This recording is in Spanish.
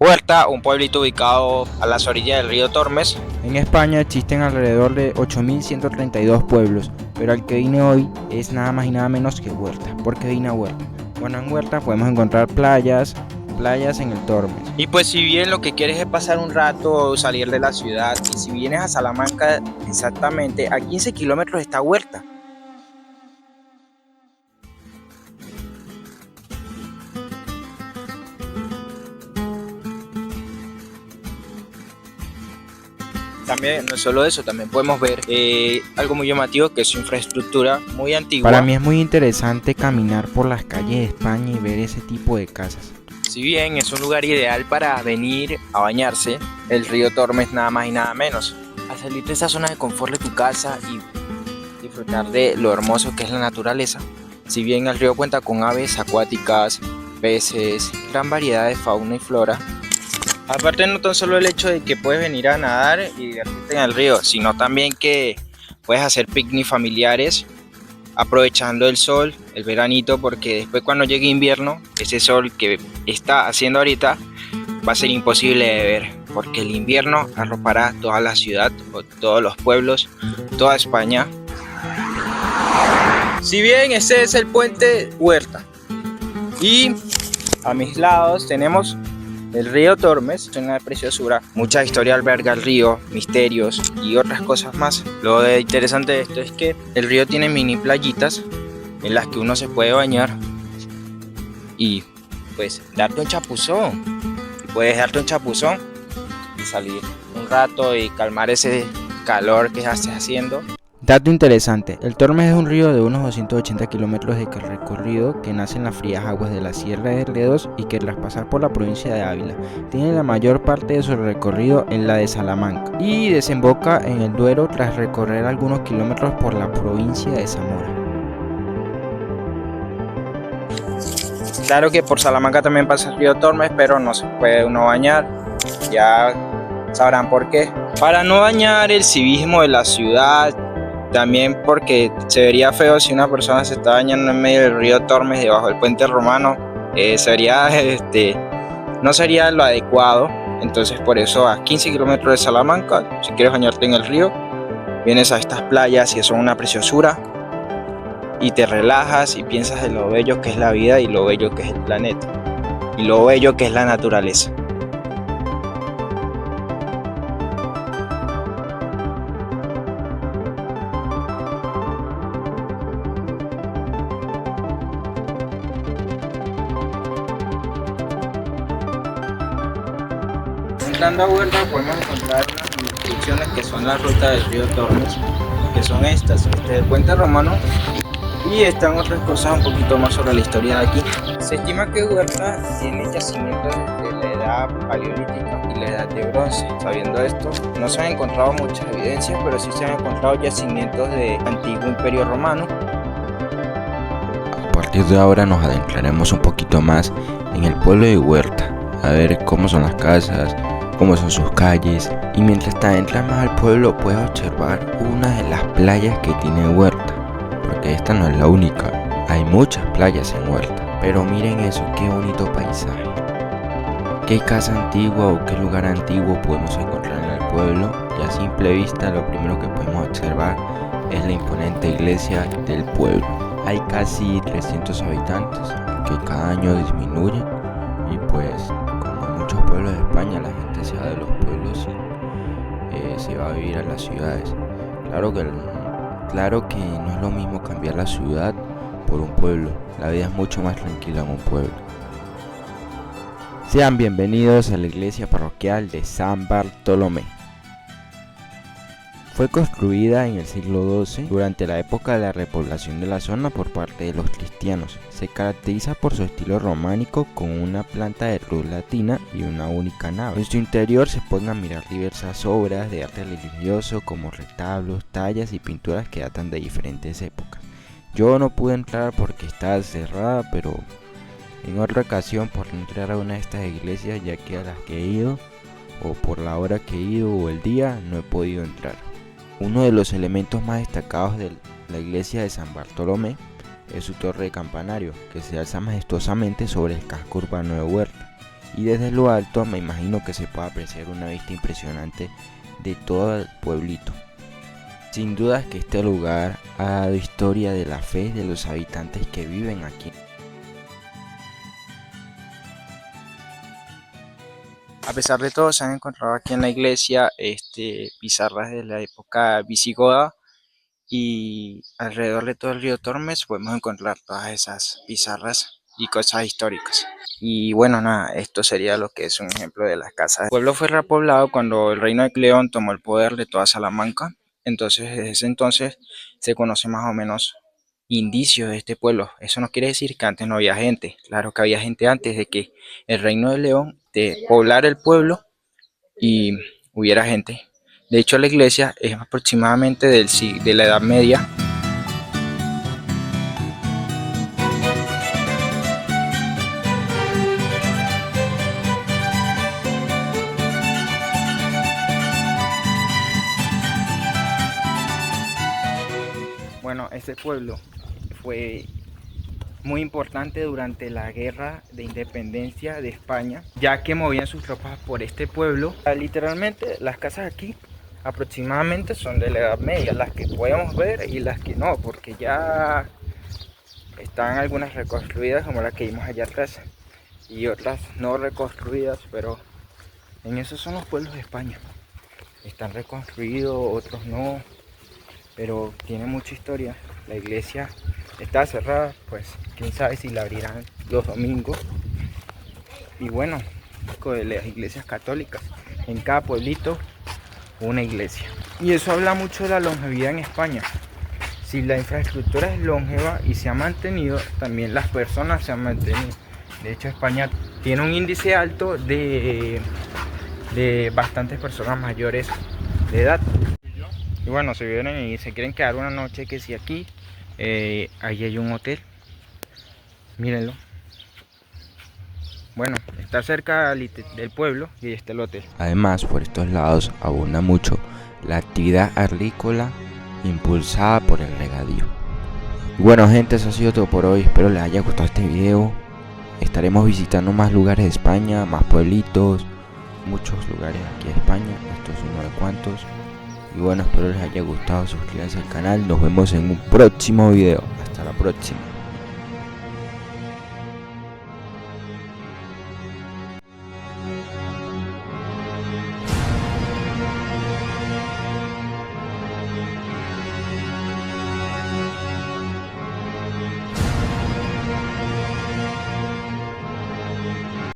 Huerta, un pueblito ubicado a las orillas del río Tormes. En España existen alrededor de 8.132 pueblos, pero al que vine hoy es nada más y nada menos que Huerta. ¿Por qué vine a Huerta? Bueno, en Huerta podemos encontrar playas en el Tormes. Y pues si bien lo que quieres es pasar un rato, salir de la ciudad, y si vienes a Salamanca, exactamente a 15 kilómetros está Huerta. También, no solo eso, también podemos ver algo muy llamativo, que es su infraestructura muy antigua. Para mí es muy interesante caminar por las calles de España y ver ese tipo de casas. Si bien es un lugar ideal para venir a bañarse, el río Tormes nada más y nada menos. Al salir de esa zona de confort de tu casa y disfrutar de lo hermoso que es la naturaleza, si bien el río cuenta con aves acuáticas, peces, gran variedad de fauna y flora, aparte no tan solo el hecho de que puedes venir a nadar y divertirte en el río, sino también que puedes hacer picnic familiares aprovechando el sol, el veranito, porque después cuando llegue invierno, ese sol que está haciendo ahorita va a ser imposible de ver, porque el invierno arropará toda la ciudad, o todos los pueblos, toda España. Si bien ese es el puente Huerta, y a mis lados tenemos el río Tormes, es una preciosura, mucha historia alberga el río, misterios y otras cosas más. Lo de interesante de esto es que el río tiene mini playitas en las que uno se puede bañar y pues darte un chapuzón. Y puedes darte un chapuzón y salir un rato y calmar ese calor que estés haciendo. Dato interesante, el Tormes es un río de unos 280 kilómetros de recorrido que nace en las frías aguas de la Sierra de Gredos y que tras pasar por la provincia de Ávila tiene la mayor parte de su recorrido en la de Salamanca y desemboca en el Duero tras recorrer algunos kilómetros por la provincia de Zamora. Claro que por Salamanca también pasa el río Tormes, pero no se puede uno bañar, ya sabrán por qué. Para no dañar el civismo de la ciudad, también porque se vería feo si una persona se está bañando en medio del río Tormes debajo del puente romano, no sería lo adecuado. Entonces por eso a 15 kilómetros de Salamanca, si quieres bañarte en el río, vienes a estas playas y son una preciosura y te relajas y piensas en lo bello que es la vida y lo bello que es el planeta y lo bello que es la naturaleza. Entrando a Huerta podemos encontrar unas inscripciones que son la ruta del río Tormes, que son estas. Este es el puente romano y están otras cosas un poquito más sobre la historia de aquí. Se estima que Huerta tiene yacimientos de la edad paleolítica y la edad de bronce. Sabiendo esto, no se han encontrado muchas evidencias, pero sí se han encontrado yacimientos de antiguo imperio romano. A partir de ahora nos adentraremos un poquito más en el pueblo de Huerta, a ver cómo son las casas, cómo son sus calles, y mientras te adentras más al pueblo puedes observar una de las playas que tiene Huerta, porque esta no es la única, hay muchas playas en Huerta. Pero miren eso, qué bonito paisaje. ¿Qué casa antigua o qué lugar antiguo podemos encontrar en el pueblo? Y a simple vista lo primero que podemos observar es la imponente iglesia del pueblo. Hay casi 300 habitantes, que cada año disminuyen, y pues como en muchos pueblos de España la gente se va de los pueblos y se va a vivir a las ciudades. Claro que no es lo mismo cambiar la ciudad por un pueblo, la vida es mucho más tranquila en un pueblo. Sean bienvenidos a la iglesia parroquial de San Bartolomé. Fue construida en el siglo XII durante la época de la repoblación de la zona por parte de los cristianos. Se caracteriza por su estilo románico con una planta de cruz latina y una única nave. En su interior se pueden admirar diversas obras de arte religioso como retablos, tallas y pinturas que datan de diferentes épocas. Yo no pude entrar porque estaba cerrada, pero en otra ocasión por entrar a una de estas iglesias, ya que a las que he ido o por la hora que he ido o el día no he podido entrar. Uno de los elementos más destacados de la iglesia de San Bartolomé es su torre de campanario, que se alza majestuosamente sobre el casco urbano de Huerta y desde lo alto me imagino que se puede apreciar una vista impresionante de todo el pueblito. Sin duda que este lugar ha dado historia de la fe de los habitantes que viven aquí. A pesar de todo, se han encontrado aquí en la iglesia pizarras de la época visigoda y alrededor de todo el río Tormes podemos encontrar todas esas pizarras y cosas históricas. Y bueno, nada, esto sería lo que es un ejemplo de las casas. El pueblo fue repoblado cuando el reino de León tomó el poder de toda Salamanca. Entonces, desde ese entonces se conoce más o menos indicios de este pueblo. Eso no quiere decir que antes no había gente. Claro que había gente antes de que el reino de León poblara el pueblo y hubiera gente. De hecho, la iglesia es aproximadamente de la Edad Media. Bueno, este pueblo fue muy importante durante la guerra de independencia de España, ya que movían sus tropas por este pueblo. Literalmente las casas aquí aproximadamente son de la Edad Media, las que podemos ver y las que no, porque ya están algunas reconstruidas como la que vimos allá atrás y otras no reconstruidas, pero en esos son los pueblos de España. Están reconstruidos, otros no, pero tiene mucha historia. La iglesia está cerrada, pues quién sabe si la abrirán los domingos. Y bueno, de las iglesias católicas, en cada pueblito una iglesia. Y eso habla mucho de la longevidad en España. Si la infraestructura es longeva y se ha mantenido, también las personas se han mantenido. De hecho, España tiene un índice alto de bastantes personas mayores de edad. Y bueno, si vienen y se quieren quedar una noche, que si aquí, ahí hay un hotel, mírenlo. Bueno, está cerca del pueblo y ahí está el hotel. Además, por estos lados abunda mucho la actividad agrícola impulsada por el regadío. Y bueno gente, eso ha sido todo por hoy, espero les haya gustado este video. Estaremos visitando más lugares de España, más pueblitos, muchos lugares aquí de España, esto es uno de cuantos. Y bueno, espero les haya gustado, suscríbanse al canal, nos vemos en un próximo video, hasta la próxima.